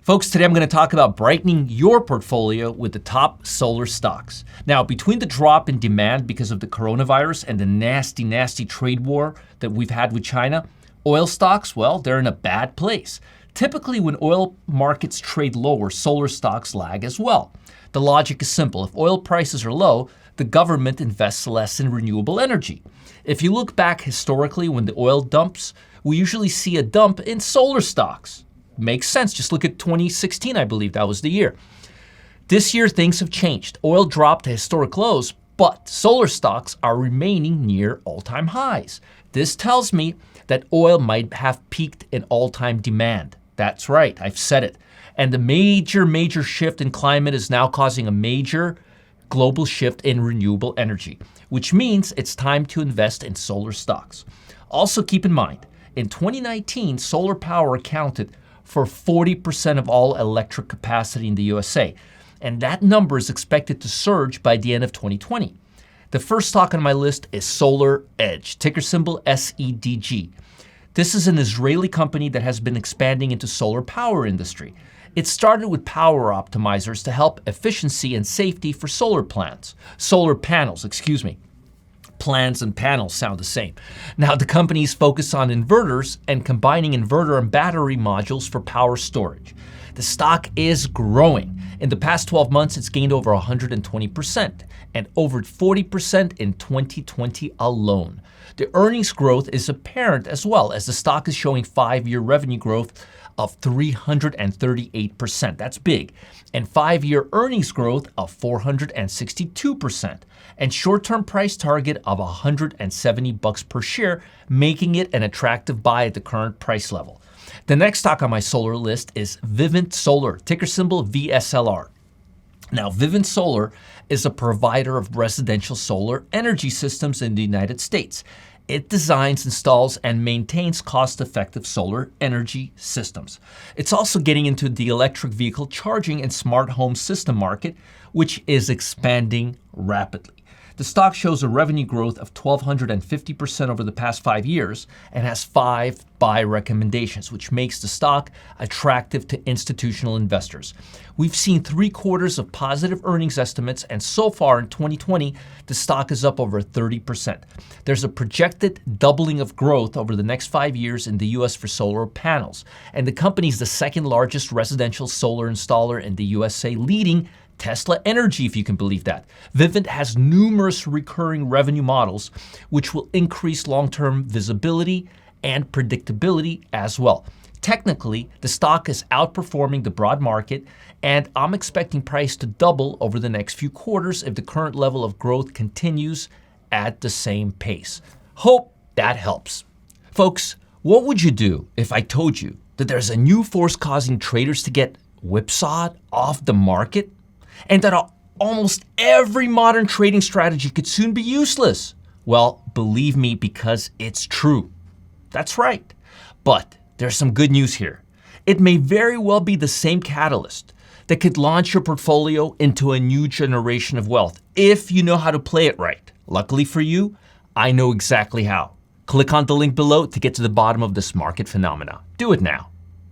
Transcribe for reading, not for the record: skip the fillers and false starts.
Folks, today I'm going to talk about brightening your portfolio with the top solar stocks. Now, between the drop in demand because of the coronavirus and the nasty trade war that we've had with China, oil stocks, well, they're in a bad place. Typically, when oil markets trade lower, solar stocks lag as well. The logic is simple. If oil prices are low, the government invests less in renewable energy. If you look back historically when the oil dumps, we usually see a dump in solar stocks. Makes sense. Just look at 2016, I believe that was the year. This year, things have changed. Oil dropped to historic lows, but solar stocks are remaining near all-time highs. This tells me that oil might have peaked in all-time demand. That's right, I've said it. And the major shift in climate is now causing a major global shift in renewable energy, which means it's time to invest in solar stocks. Also keep in mind, in 2019, solar power accounted for 40% of all electric capacity in the USA. And that number is expected to surge by the end of 2020. The first stock on my list is Solar Edge, ticker symbol SEDG. This is an Israeli company that has been expanding into solar power industry. It started with power optimizers to help efficiency and safety for solar panels. Plans and panels sound the same. Now, the companies focus on inverters and combining inverter and battery modules for power storage. The stock is growing. In the past 12 months, it's gained over 120% and over 40% in 2020 alone. The earnings growth is apparent as well, as the stock is showing 5-year revenue growth of 338%. That's big. And 5-year earnings growth of 462%. And short-term price target of $170 per share, making it an attractive buy at the current price level. The next stock on my solar list is Vivint Solar, ticker symbol VSLR. Now, Vivint Solar is a provider of residential solar energy systems in the United States. It designs, installs, and maintains cost-effective solar energy systems. It's also getting into the electric vehicle charging and smart home system market, which is expanding rapidly. The stock shows a revenue growth of 1,250% over the past 5 years and has 5 buy recommendations, which makes the stock attractive to institutional investors. We've seen 3 quarters of positive earnings estimates, and so far in 2020, the stock is up over 30%. There's a projected doubling of growth over the next 5 years in the US for solar panels, and the company is the second largest residential solar installer in the USA, leading Tesla Energy, if you can believe that. Vivint has numerous recurring revenue models, which will increase long-term visibility and predictability as well. Technically, the stock is outperforming the broad market, and I'm expecting price to double over the next few quarters if the current level of growth continues at the same pace. Hope that helps. Folks, what would you do if I told you that there's a new force causing traders to get whipsawed off the market? And that almost every modern trading strategy could soon be useless? Well, believe me, because it's true. That's right. But there's some good news here. It may very well be the same catalyst that could launch your portfolio into a new generation of wealth if you know how to play it right. Luckily for you, I know exactly how. Click on the link below to get to the bottom of this market phenomena. Do it now.